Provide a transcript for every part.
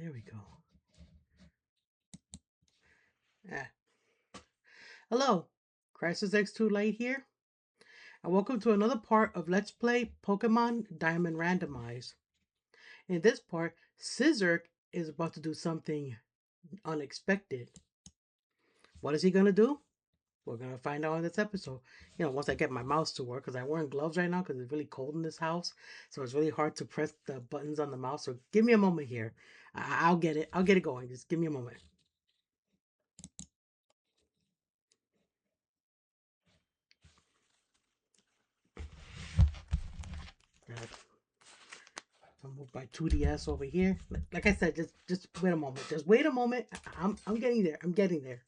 There we go. Ah. Hello, Krysis X2 Light here, and welcome to another part of Let's Play Pokemon Diamond Randomized. In this part, Sisyrk is about to do something unexpected. What is he gonna do? We're gonna find out in this episode. Once I get my mouse to work, because I'm wearing gloves right now because it's really cold in this house, so it's really hard to press the buttons on the mouse. So give me a moment here. I'll get it. I'll get it going. Just give me a moment. I'll move my 2DS over here. Like I said, just wait a moment. Just wait a moment. I'm getting there. I'm getting there.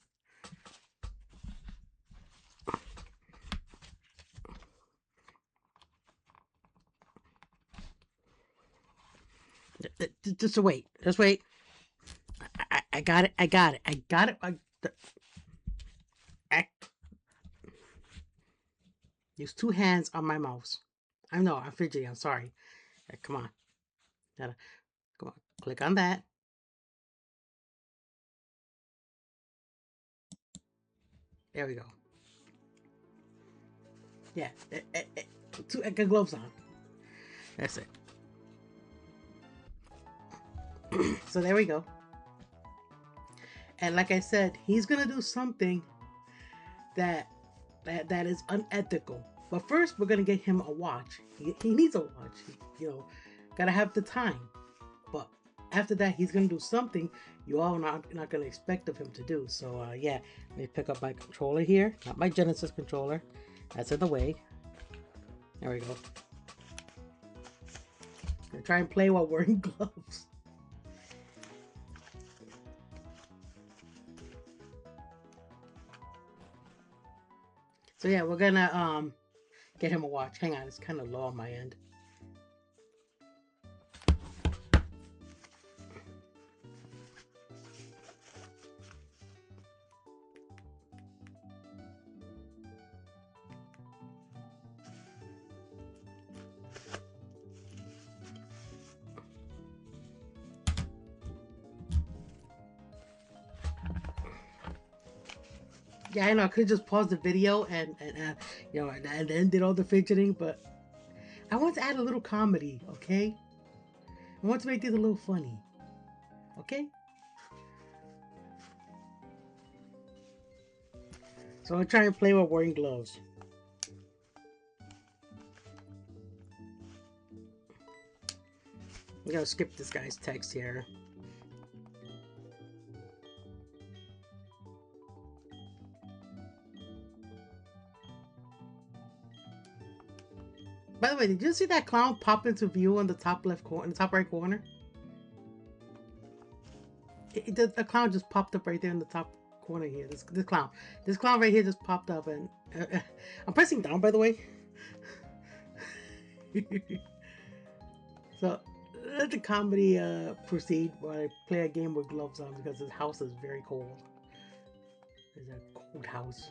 Just wait. Just wait. I got it. I got it. I got it. I use two hands on my mouse. I know. I'm fidgety. I'm sorry. Come on. Come on. Click on that. There we go. Yeah. Two gloves on. That's it. So there we go. And like I said, he's gonna do something that is unethical. But first, we're gonna get him a watch. He needs a watch. Gotta have the time. But after that, he's gonna do something you all not gonna expect of him to do. So yeah, let me pick up my controller here. Not my Genesis controller. That's in the way. There we go. I'm gonna try and play while wearing gloves. So yeah, we're gonna get him a watch. Hang on, it's kind of low on my end. Yeah, I know. I could just pause the video and then did all the fidgeting, but I want to add a little comedy, okay? I want to make this a little funny, okay? So I'll try and play while wearing gloves. I'm gonna skip this guy's text here. By the way, did you see that clown pop into view on the top left corner, in the top right corner? The clown just popped up right there in the top corner here. This clown right here just popped up, and I'm pressing down, by the way. So let the comedy proceed while I play a game with gloves on because this house is very cold. It's a cold house.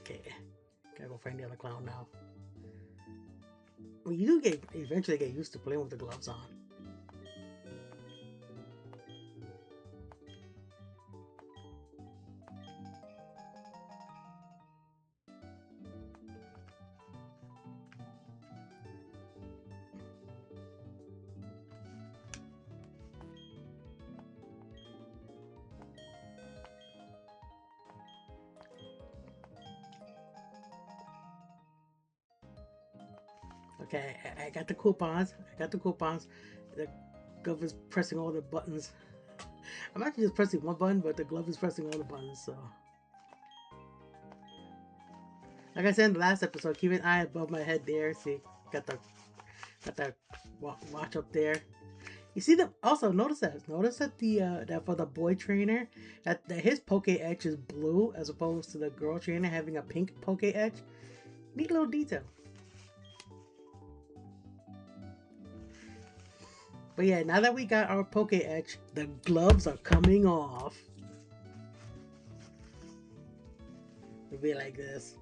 Okay, gotta go find the other clown now. Well, you do eventually get used to playing with the gloves on. Okay, I got the coupons. The glove is pressing all the buttons. I'm actually just pressing one button, but the glove is pressing all the buttons, so. Like I said in the last episode, keep an eye above my head there. See, got the watch up there. You see the also notice that the that for the boy trainer that his Poke Edge is blue as opposed to the girl trainer having a pink Poke Edge. Neat little detail. But yeah, now that we got our Poke Edge, the gloves are coming off. It'll be like this.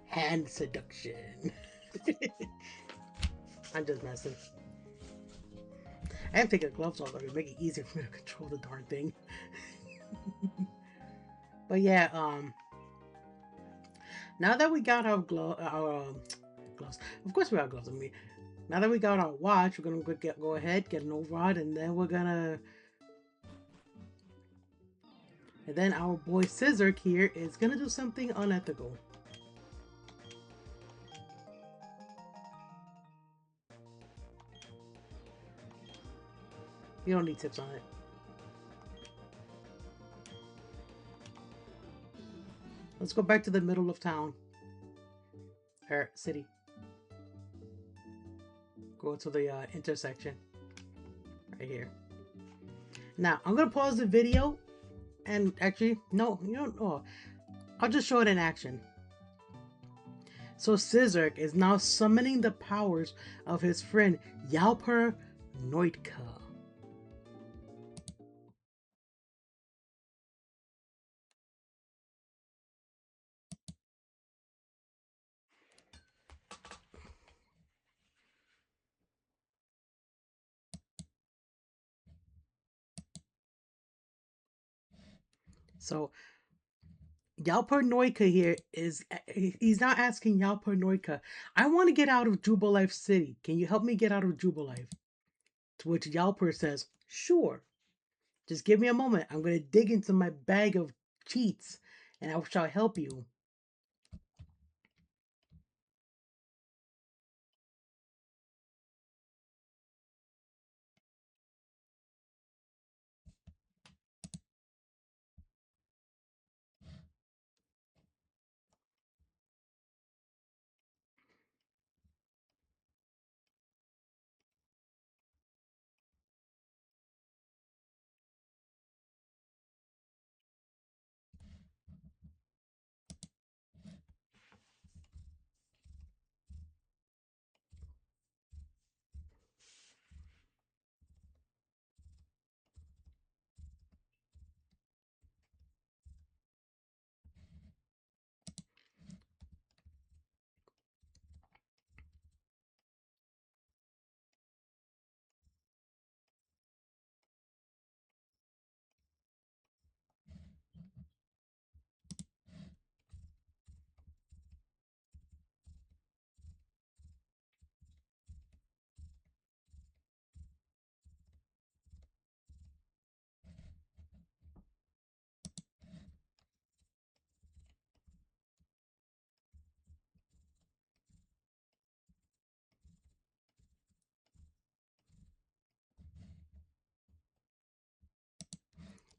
Hand seduction. I'm just messing. I have to take the gloves off to make it easier for me to control the darn thing. But yeah, now that we got our gloves, of course we got gloves. I mean, now that we got our watch, we're gonna go ahead, get an override, and then our boy Sisyrk here is gonna do something unethical. You don't need tips on it. Let's go back to the middle of town. Or city. Go to the intersection. Right here. Now, I'm going to pause the video. And actually, no, you don't. Oh, I'll just show it in action. So Sisyrk is now summoning the powers of his friend Yalper Noitca. So Yalper Noitca here he's not asking Yalper Noitca, I want to get out of Jubilife City. Can you help me get out of Jubilife? To which Yalper says, sure. Just give me a moment. I'm going to dig into my bag of cheats and I shall help you.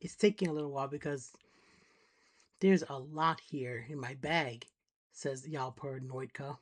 It's taking a little while because there's a lot here in my bag, says Yalper Noitca.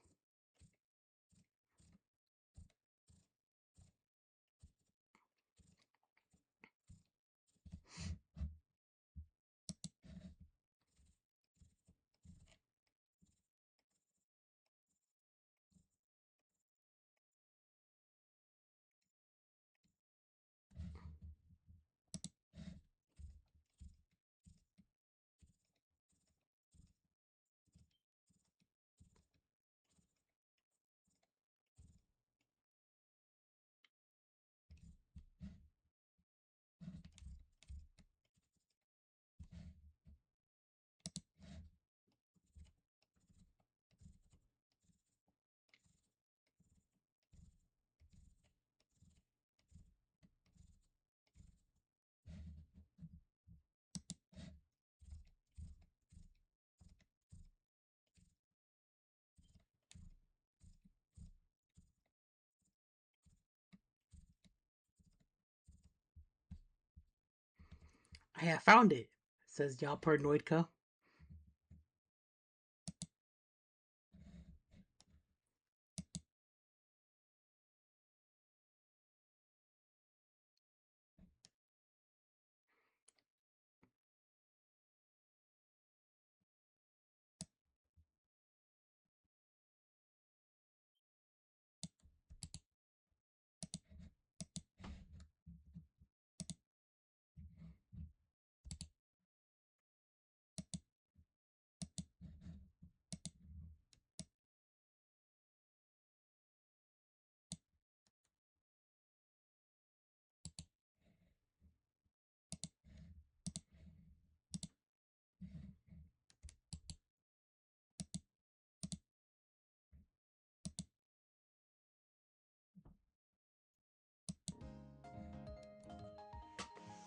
I have found it, says Yalper Noitca.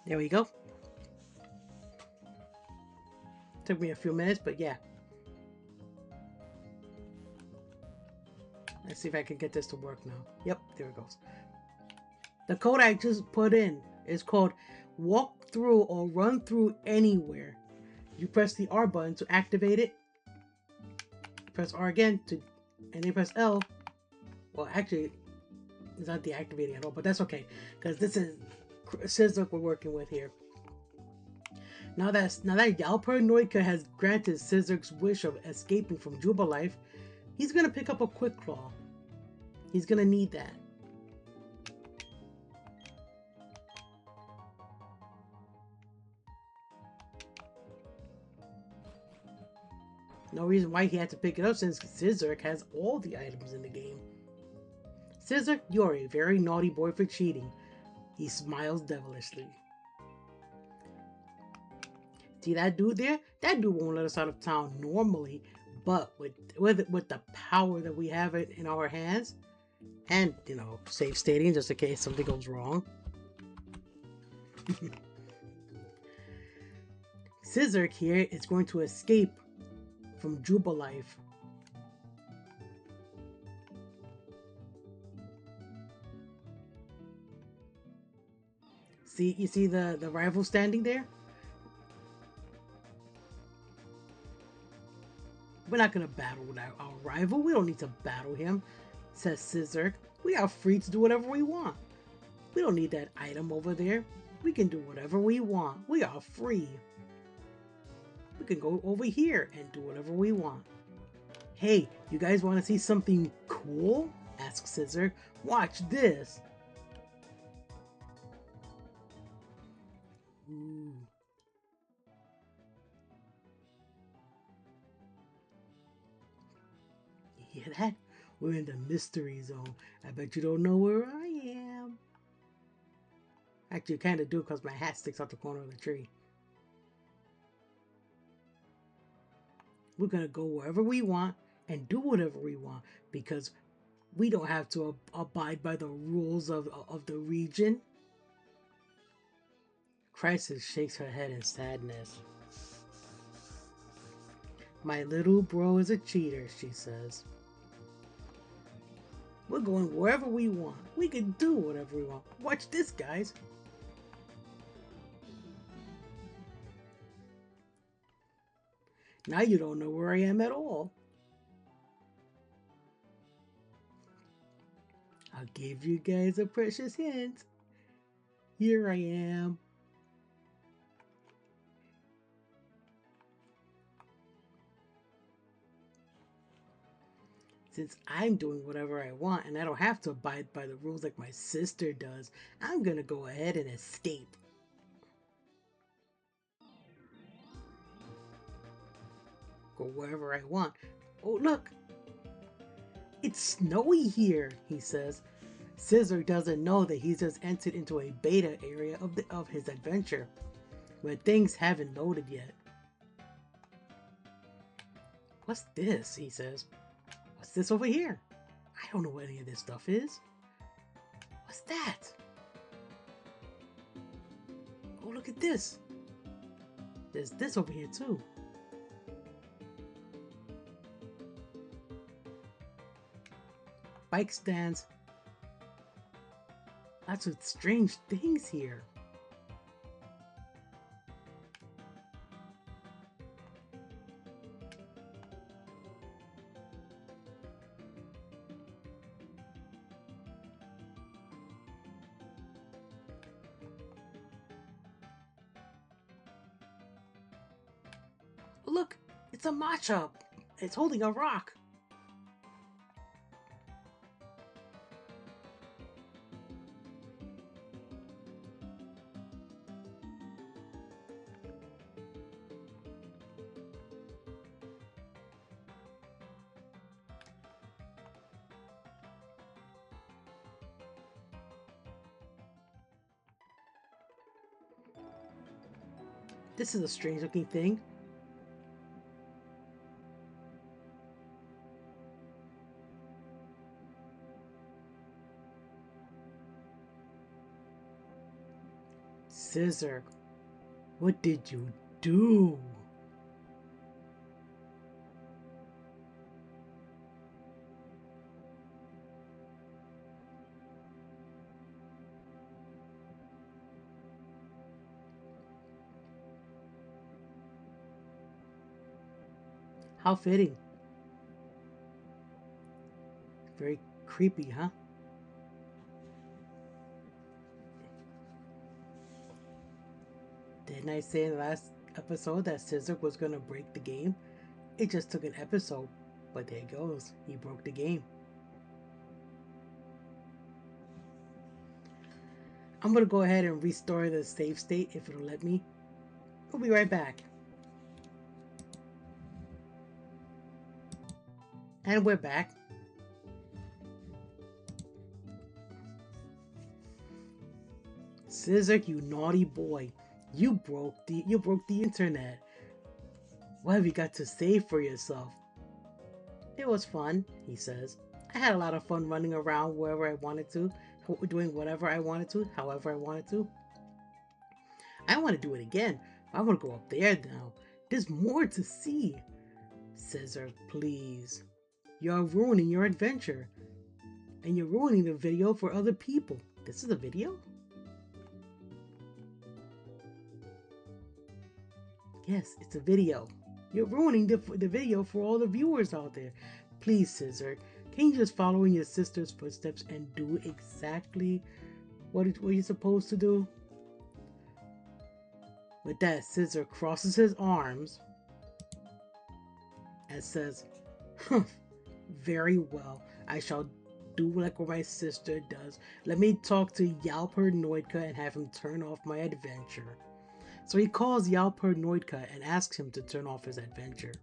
There we go. Took me a few minutes, but yeah. Let's see if I can get this to work now. Yep, there it goes. The code I just put in is called walk through or run through anywhere. You press the R button to activate it. Press R again to, and then press L. Well, actually, it's not deactivating at all, but that's okay because this is Sisyrk we're working with here. Now that Yalper Noitca has granted Sisyrk's wish of escaping from Jubilife, he's gonna pick up a quick claw. He's gonna need that. No reason why he had to pick it up since Sisyrk has all the items in the game. Sisyrk, you're a very naughty boy for cheating. He smiles devilishly. See that dude there? That dude won't let us out of town normally, but with the power that we have it in our hands, and safe stating just in case something goes wrong. Sisyrk here is going to escape from Jubilife. See, you see the rival standing there? We're not gonna battle with our rival. We don't need to battle him, says Sisyrk. We are free to do whatever we want. We don't need that item over there. We can do whatever we want. We are free. We can go over here and do whatever we want. Hey, you guys want to see something cool? Asks Sisyrk. Watch this. Ooh. You hear that? We're in the mystery zone. I bet you don't know where I am. Actually, I kind of do because my hat sticks out the corner of the tree. We're going to go wherever we want and do whatever we want because we don't have to abide by the rules of the region. Krysis shakes her head in sadness. My little bro is a cheater, she says. We're going wherever we want. We can do whatever we want. Watch this, guys. Now you don't know where I am at all. I'll give you guys a precious hint. Here I am. Since I'm doing whatever I want and I don't have to abide by the rules like my sister does, I'm gonna go ahead and escape. Go wherever I want. Oh, look! It's snowy here, he says. Sisyrk doesn't know that he's just entered into a beta area of his adventure, where things haven't loaded yet. What's this? He says. What's this over here? I don't know what any of this stuff is. What's that? Oh, look at this. There's this over here too. Bike stands. Lots of strange things here. Look, it's a matcha. It's holding a rock. This is a strange looking thing. Sisyrk, what did you do? How fitting. Very creepy, huh? Didn't I say in the last episode that Sisyrk was gonna break the game? It just took an episode, but there it goes. He broke the game. I'm gonna go ahead and restore the save state if it'll let me. We'll be right back. And we're back. Sisyrk, you naughty boy. You broke the internet. What have you got to say for yourself? It was fun, he says. I had a lot of fun running around wherever I wanted to, doing whatever I wanted to, however I wanted to. I want to do it again. I want to go up there now. There's more to see. Sisyrk, please. You're ruining your adventure. And you're ruining the video for other people. This is a video? Yes, it's a video. You're ruining the video for all the viewers out there. Please, Sisyrk, can you just follow in your sister's footsteps and do exactly what you're supposed to do? With that, Sisyrk crosses his arms and says, very well, I shall do like what my sister does. Let me talk to Yalper Noitca and have him turn off my adventure. So he calls Yalper Noitca and asks him to turn off his adventure.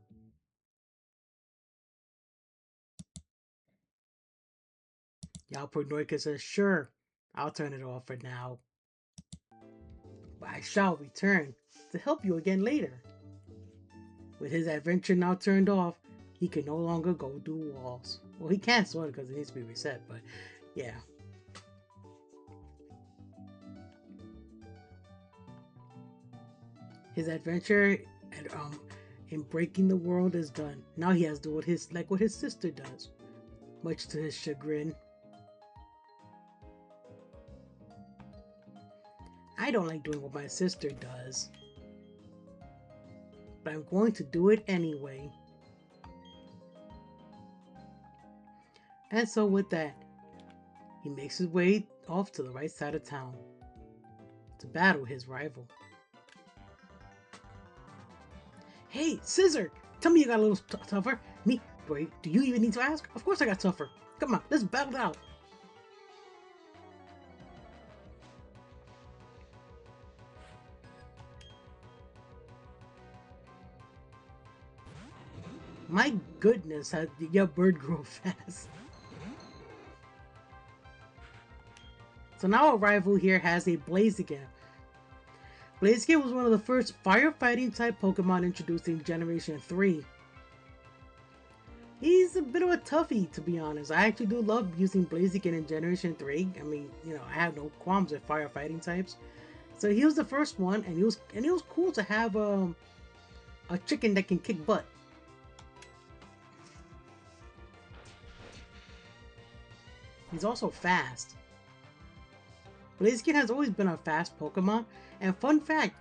Yalper Noitca says, sure, I'll turn it off for now. But I shall return to help you again later. With his adventure now turned off, he can no longer go through walls. Well, he can sort of because it needs to be reset, but yeah. His adventure in breaking the world is done. Now he has to do what his sister does, much to his chagrin. I don't like doing what my sister does, but I'm going to do it anyway. And so with that, he makes his way off to the right side of town to battle his rival. Hey, Sisyrk! Tell me you got a little tougher. Me? Wait, do you even need to ask? Of course I got tougher. Come on, let's battle it out. My goodness, how your bird grow fast. So now our rival here has a Blaziken. Blaziken was one of the first firefighting type Pokemon introduced in Generation 3. He's a bit of a toughie, to be honest. I actually do love using Blaziken in Generation 3. I mean, you know, I have no qualms with firefighting types. So he was the first one, and it was cool to have a chicken that can kick butt. He's also fast. Blaziken has always been a fast Pokemon, and fun fact,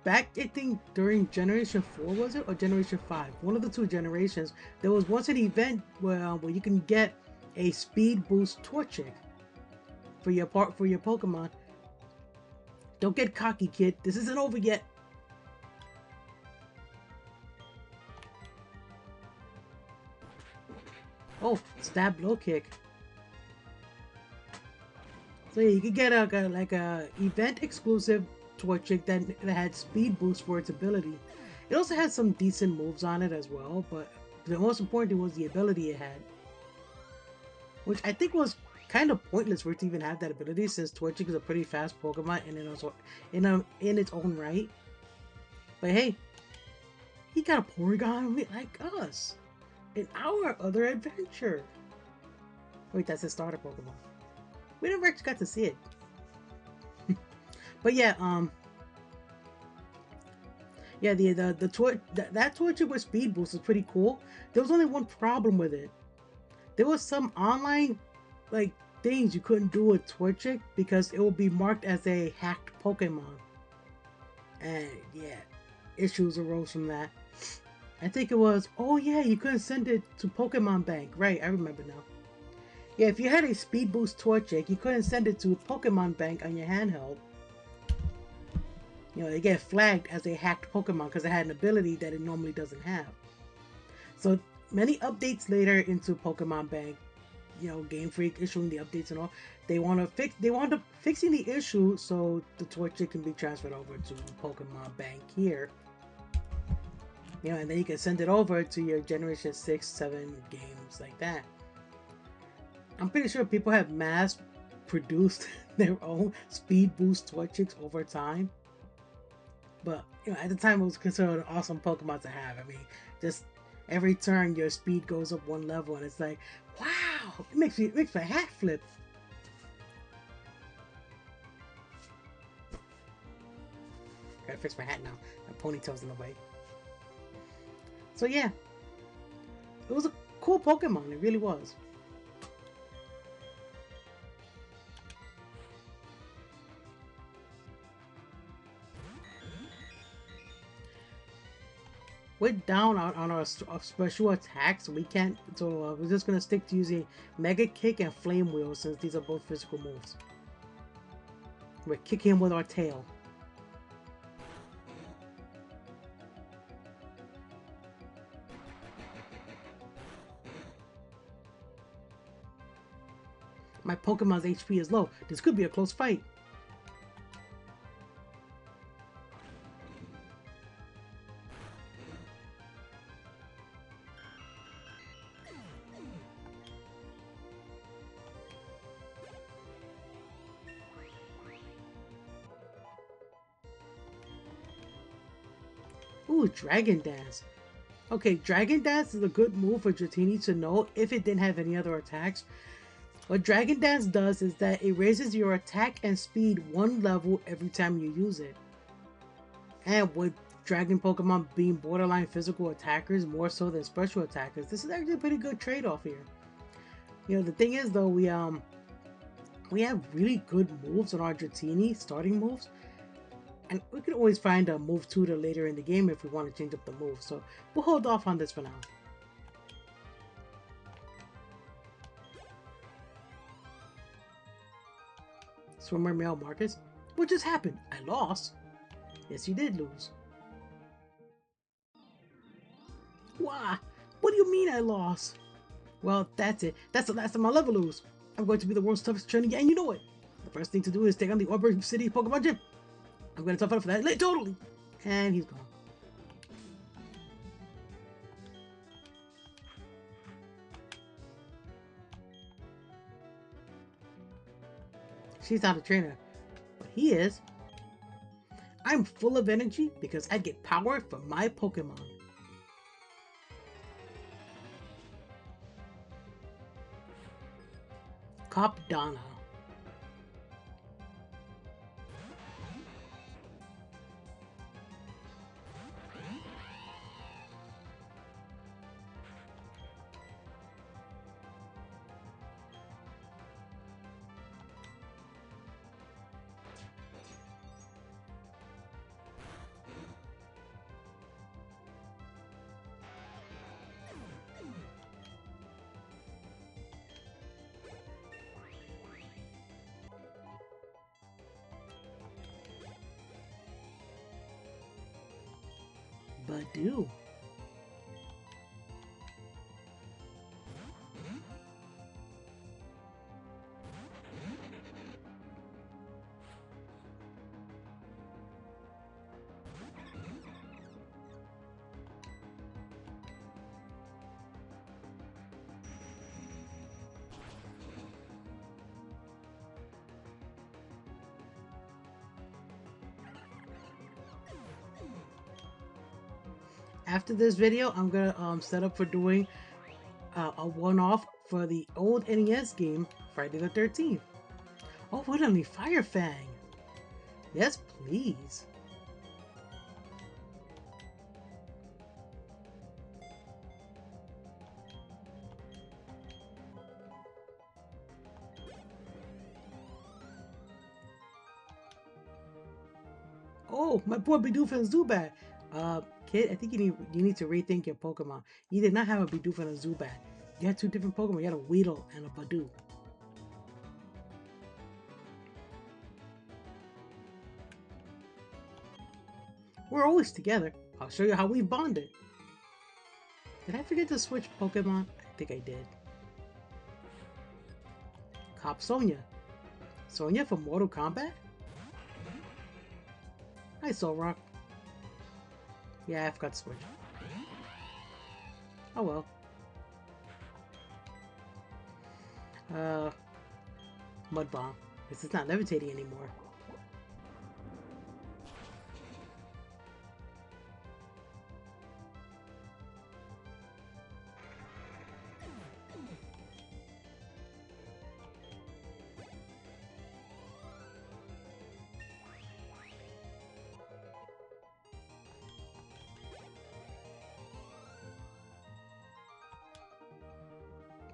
back I think during Generation 4 was it, or Generation 5? One of the two generations, there was once an event where you can get a speed boost Torchic for your Pokemon. Don't get cocky, kid. This isn't over yet. Oh, stab low kick. So yeah, you could get a event exclusive Torchic that had speed boost for its ability. It also had some decent moves on it as well, but the most important thing was the ability it had, which I think was kind of pointless for it to even have that ability, since Torchic is a pretty fast Pokemon in its own right. But hey, he got a Porygon like us in our other adventure. Wait, that's his starter Pokemon. We never actually got to see it. But yeah, yeah, the torch that torture with speed boost is pretty cool. There was only one problem with it. There was some online like things you couldn't do with Torchic because it would be marked as a hacked Pokemon. And yeah, issues arose from that. I think it was, oh yeah, you couldn't send it to Pokemon Bank. Right, I remember now. Yeah, if you had a Speed Boost Torchic, you couldn't send it to Pokemon Bank on your handheld. You know, they get flagged as a hacked Pokemon because it had an ability that it normally doesn't have. So many updates later into Pokemon Bank, you know, Game Freak issuing the updates and all, they want up fixing the issue so the Torchic can be transferred over to Pokemon Bank here. You know, and then you can send it over to your Generation 6, 7 games like that. I'm pretty sure people have mass produced their own speed boost Torchics over time. But you know, at the time it was considered an awesome Pokemon to have. I mean, just every turn your speed goes up one level and it's like, wow, it makes my hat flip. Gotta fix my hat now. My ponytail's in the way. So yeah, it was a cool Pokemon. It really was. We're down on our special attacks. We can't. So we're just gonna stick to using Mega Kick and Flame Wheel since these are both physical moves. We're kicking him with our tail. My Pokemon's HP is low. This could be a close fight. Ooh, Dragon Dance. Okay, Dragon Dance is a good move for Dratini to know if it didn't have any other attacks. What Dragon Dance does is that it raises your attack and speed one level every time you use it. And with Dragon Pokemon being borderline physical attackers more so than special attackers, this is actually a pretty good trade-off here. You know, the thing is though, we have really good moves on our Dratini, starting moves. And we can always find a move tutor later in the game if we want to change up the move. So we'll hold off on this for now. Swimmer Male Marcus? What just happened? I lost? Yes, you did lose. Why? What do you mean I lost? Well, that's it. That's the last time I'll ever lose. I'm going to be the world's toughest trainer, and you know it. The first thing to do is take on the Yalper City Pokemon Gym. I'm going to tough out for that. Totally. And he's gone. She's not a trainer, but he is. I'm full of energy because I get power from my Pokemon. Cop Donna. Badoo. After this video, I'm gonna set up for doing a one-off for the old NES game Friday the 13th. Oh, finally, Fire Fang. Yes, please. Oh, my poor Bidoof and Zubat. Kid, I think you need to rethink your Pokemon. You did not have a Bidoof and a Zubat. You had two different Pokemon. You had a Weedle and a Badoo. We're always together. I'll show you how we bonded. Did I forget to switch Pokemon? I think I did. Cop Sonya. Sonya from Mortal Kombat? Hi, Solrock. Yeah, I forgot to switch. Oh well. Uh, Mud Bomb. This is not levitating anymore.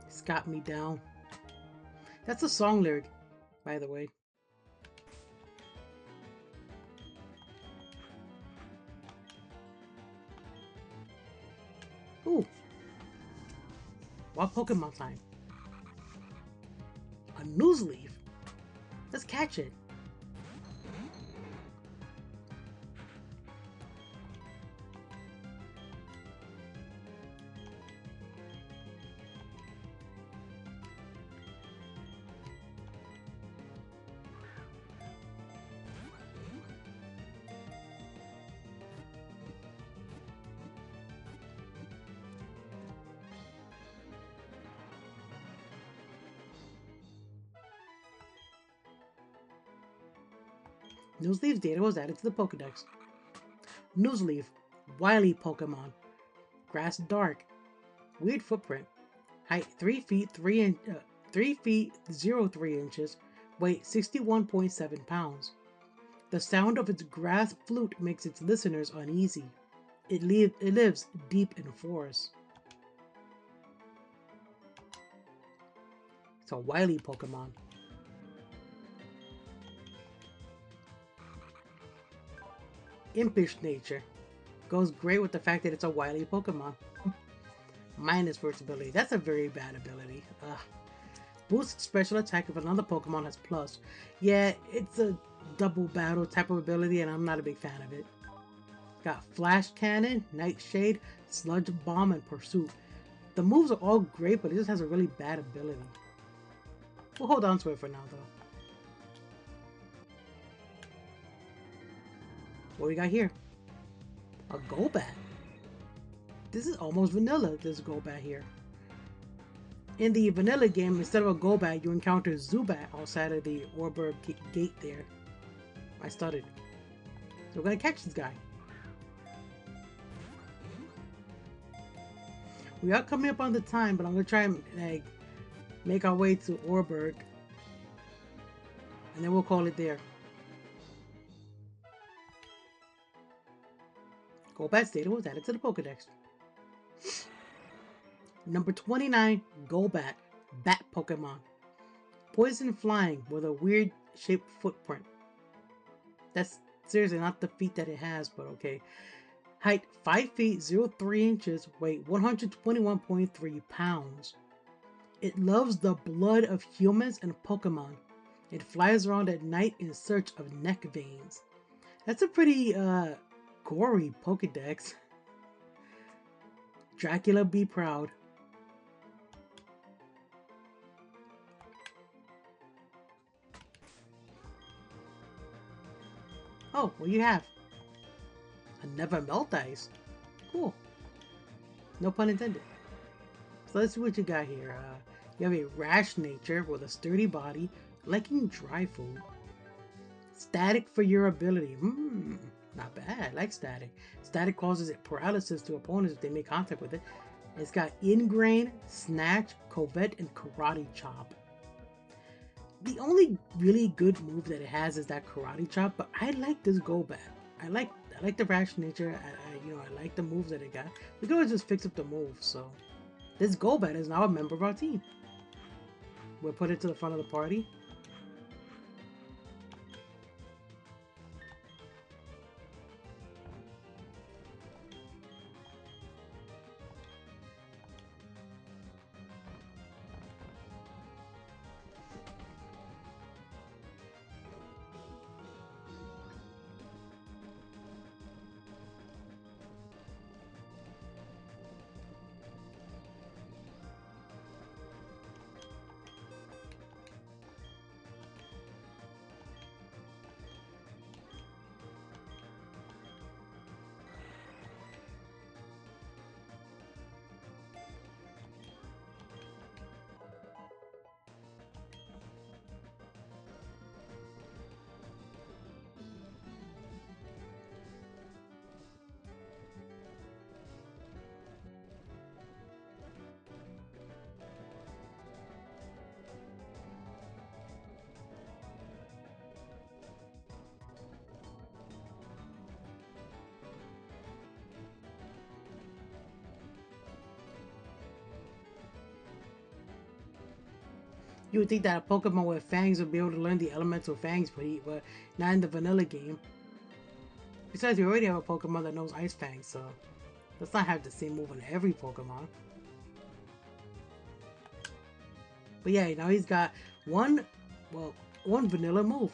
It's got me down. That's a song lyric, by the way. Ooh. What Pokemon time? A news leaf. Let's catch it. Newsleaf's data was added to the Pokedex. Newsleaf, wily Pokemon. Grass dark. Weird footprint. Height 3 feet 3 feet 03 inches. Weight 61.7 pounds. The sound of its grass flute makes its listeners uneasy. It lives deep in forests. It's a wily Pokemon. Impish nature. Goes great with the fact that it's a wily Pokemon. Minus for its ability. That's a very bad ability. Ugh. Boost special attack if another Pokemon has plus. Yeah, it's a double battle type of ability and I'm not a big fan of it. Got Flash Cannon, Nightshade, Sludge Bomb, and Pursuit. The moves are all great, but it just has a really bad ability. We'll hold on to it for now, though. What we got here? A Golbat. This is almost vanilla, this Golbat here. In the vanilla game, instead of a Golbat, you encounter Zubat outside of the Orberg gate there. I stuttered. So we're gonna catch this guy. We are coming up on the time, but I'm gonna try and like make our way to Orberg, and then we'll call it there. Golbat's data was added to the Pokedex. Number 29, Golbat, Bat Pokemon. Poison flying with a weird shaped footprint. That's seriously not the feet that it has, but okay. Height 5 feet 03 inches, weight 121.3 pounds. It loves the blood of humans and Pokemon. It flies around at night in search of neck veins. That's a pretty gory Pokedex. Dracula be proud. Oh, what do you have? A never melt ice. Cool. No pun intended. So let's see what you got here. You have a rash nature with a sturdy body, liking dry food. Static for your ability. Not bad. I like static. Static causes paralysis to opponents if they make contact with it. It's got Ingrain, Snatch, Covet, and Karate Chop. The only really good move that it has is that karate chop, but I like this go back. I like the rash nature. I like the moves that it got. We can always just fix up the move. So this go back is now a member of our team. We'll put it to the front of the party. You would think that a Pokemon with fangs would be able to learn the elemental fangs, but not in the vanilla game. Besides, we already have a Pokemon that knows Ice Fangs, so let's not have the same move on every Pokemon. But yeah, now he's got one vanilla move.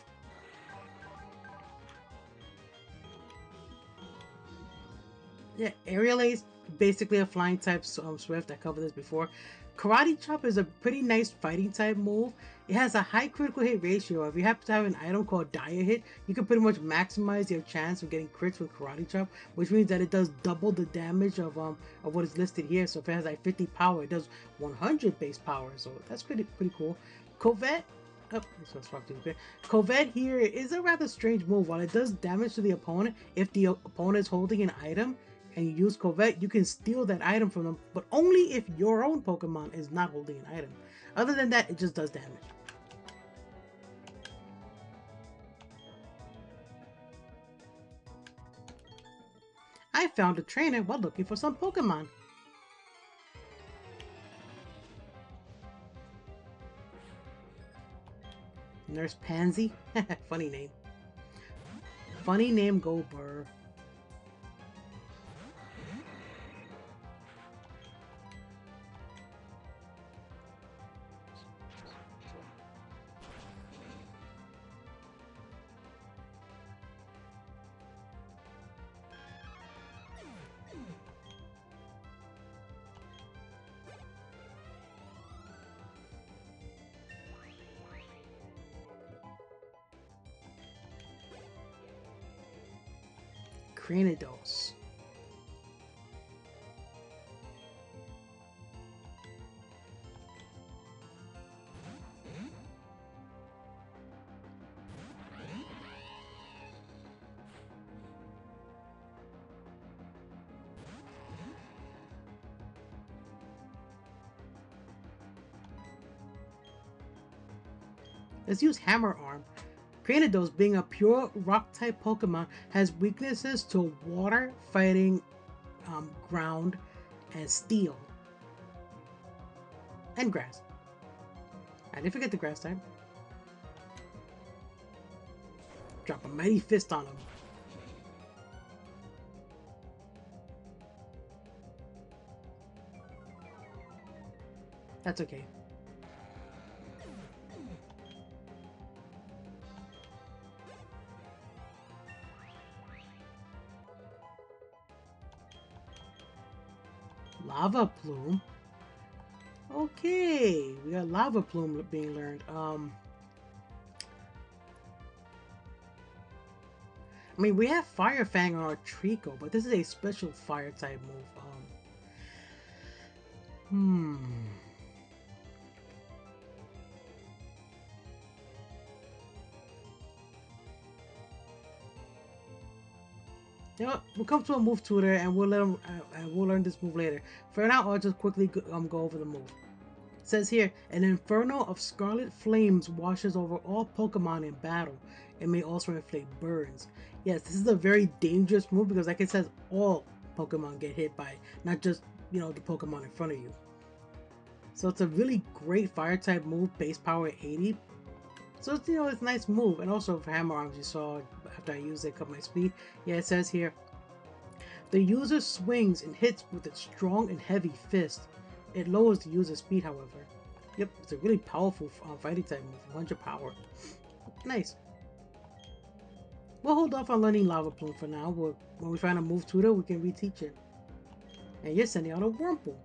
Yeah, Aerial Ace, basically a flying type Swift. I covered this before. Karate Chop is a pretty nice fighting type move. It has a high critical hit ratio. If you happen to have an item called Dire Hit, you can pretty much maximize your chance of getting crits with Karate Chop, which means that it does double the damage of what is listed here. So if it has like 50 power, it does 100 base power. So that's pretty cool. Covet. Oh, this one's fucked too. Okay. Covet here is a rather strange move. While it does damage to the opponent, if the opponent is holding an item, and you use Covet, you can steal that item from them, but only if your own Pokemon is not holding an item. Other than that, it just does damage. I found a trainer while looking for some Pokemon. Nurse Pansy? Funny name. Funny name, go Burr. Cranidos. Let's use Hammer Arm. Cranidos, being a pure rock-type Pokemon, has weaknesses to water, fighting, ground, and steel. And grass. I didn't forget the grass type. Drop a mighty fist on him. That's okay. Lava Plume. Okay, we got Lava Plume being learned. I mean, we have Fire Fang on our Trico, but this is a special fire type move. You know what? We'll come to a move tutor and we'll let him. We'll learn this move later. For now, I'll just quickly go over the move. says here, an inferno of scarlet flames washes over all Pokemon in battle. It may also inflict burns. Yes, this is a very dangerous move because, like it says, all Pokemon get hit by it, not just, the Pokemon in front of you. So it's a really great fire type move, base power 80. So it's, it's a nice move. And also for hammer arms, you saw after I used it, cut my speed. Yeah, it says here, the user swings and hits with its strong and heavy fist. It lowers the user's speed, however. Yep, it's a really powerful fighting type move, 100 power. Nice. We'll hold off on learning Lava Plume for now. When we find a move tutor, we can reteach it. And you're sending out a Wurmple.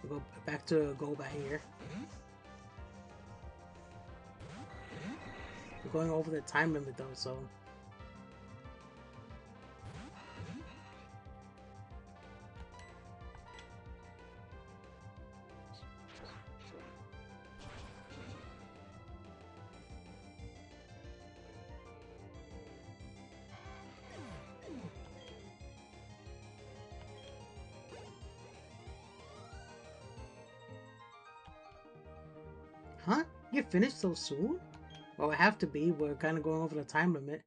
We'll go back to Golbat here. We're going over the time limit though, so... Huh? You finished so soon? Well, it have to be. We're kind of going over the time limit.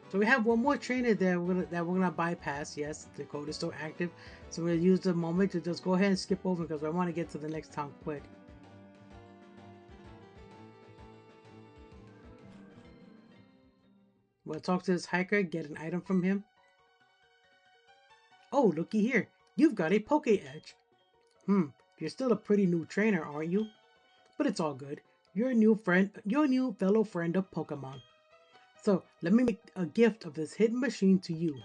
So we have one more trainer there that we're gonna bypass. Yes, the code is still active. So we're gonna use the moment to just go ahead and skip over because I want to get to the next town quick. We'll talk to this hiker, get an item from him. Oh, looky here. You've got a Poke Edge. You're still a pretty new trainer, aren't you? But it's all good. You're a new fellow friend of Pokemon. So, let me make a gift of this hidden machine to you.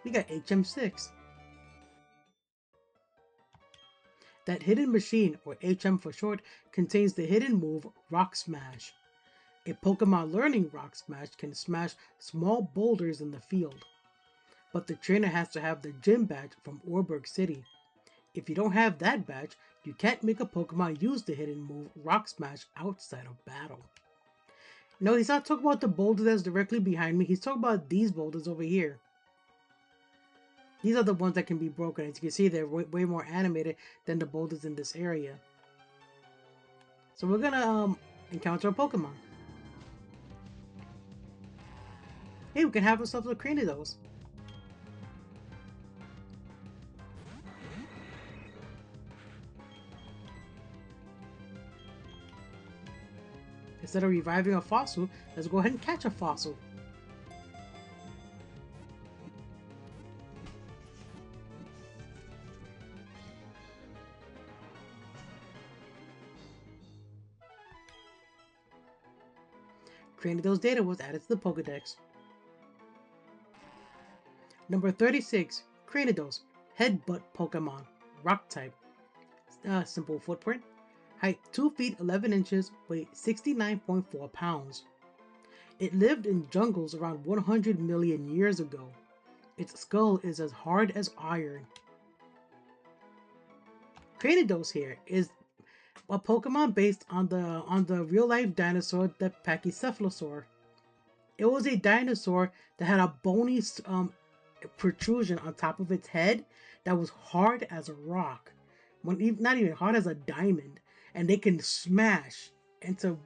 We got HM6. That hidden machine, or HM for short, contains the hidden move Rock Smash. A Pokemon learning Rock Smash can smash small boulders in the field. But the trainer has to have the gym badge from Oreburgh City. If you don't have that badge, you can't make a Pokemon use the hidden move Rock Smash outside of battle. No, he's not talking about the boulder that's directly behind me. He's talking about these boulders over here. These are the ones that can be broken. As you can see, they're way more animated than the boulders in this area. So we're gonna encounter a Pokemon. Hey, we can have ourselves a Krynidos. Instead of reviving a fossil, let's go ahead and catch a fossil. Krynidos data was added to the Pokedex. Number 36, Krynidos, Headbutt Pokemon, Rock type. Simple footprint. Height 2 feet 11 inches, weight 69.4 pounds. It lived in jungles around 100 million years ago. Its skull is as hard as iron. Krynidos here is a Pokemon based on the real-life dinosaur, the Pachycephalosaur. It was a dinosaur that had a bony protrusion on top of its head that was hard as a rock. Not even hard as a diamond. And they can smash into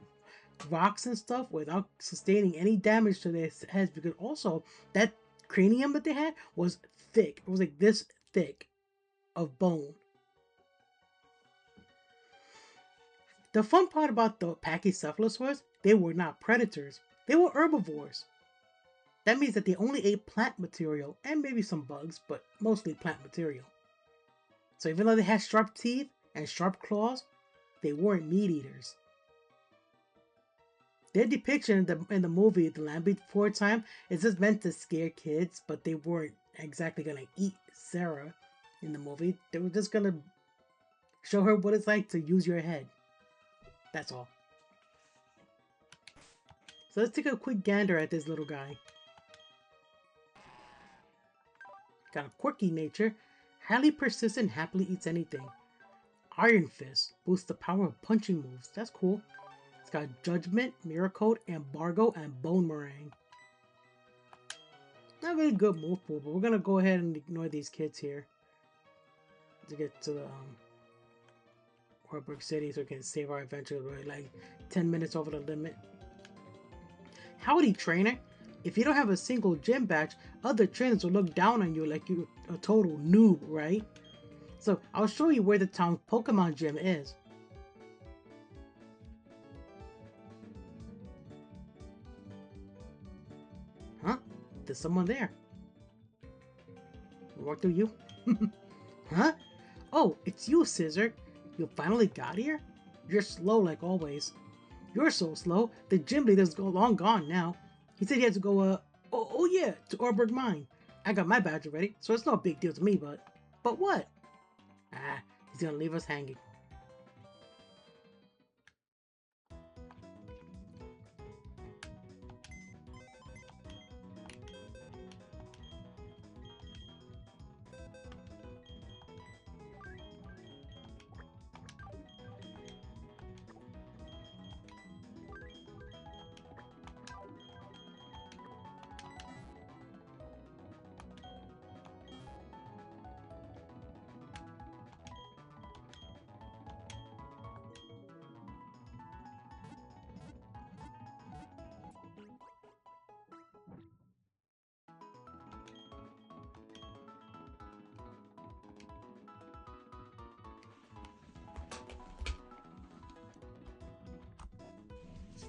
rocks and stuff without sustaining any damage to their heads, because also that cranium that they had was thick. It was like this thick of bone. The fun part about the Pachycephalosaurs, they were not predators. They were herbivores. That means that they only ate plant material and maybe some bugs, but mostly plant material. So even though they had sharp teeth and sharp claws, they weren't meat eaters. Their depiction in the movie The Land Before Time is just meant to scare kids, but they weren't exactly gonna eat Sarah in the movie. They were just gonna show her what it's like to use your head. That's all. So let's take a quick gander at this little guy. Got a quirky nature, highly persistent, happily eats anything. Iron Fist boosts the power of punching moves. That's cool. It's got Judgment, Mirror Coat, Embargo, and Bone Meringue. Not really good move pool, but we're gonna go ahead and ignore these kids here. to get to Warburg City so we can save our adventure. We're like 10 minutes over the limit. Howdy, trainer. If you don't have a single gym badge, other trainers will look down on you like you're a total noob, right? So I'll show you where the town's Pokemon gym is. Huh? There's someone there. Walk through you? Huh? Oh, it's you, Sisyrk. You finally got here? You're slow like always. You're so slow, the gym leader's long gone now. He said he had to go, oh yeah, to Orberg Mine. I got my badge already, so it's no big deal to me, but what? Ah, he's gonna leave us hanging.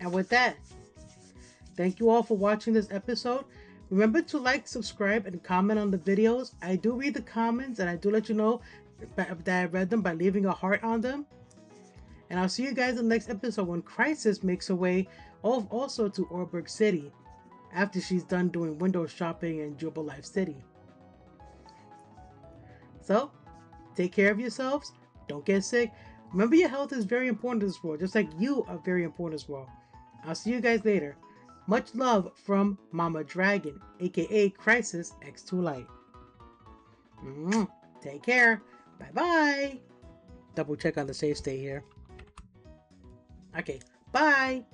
And with that, thank you all for watching this episode. Remember to like, subscribe, and comment on the videos. I do read the comments, and I do let you know that I read them by leaving a heart on them. And I'll see you guys in the next episode when Krysis makes her way also to Orberg City after she's done doing window shopping in Jubilife City. So, take care of yourselves. Don't get sick. Remember, your health is very important in this world, just like you are very important as well. I'll see you guys later. Much love from Mama Dragon, aka Krysis X2 Light. Take care. Bye-bye. Double check on the save state here. Okay, bye.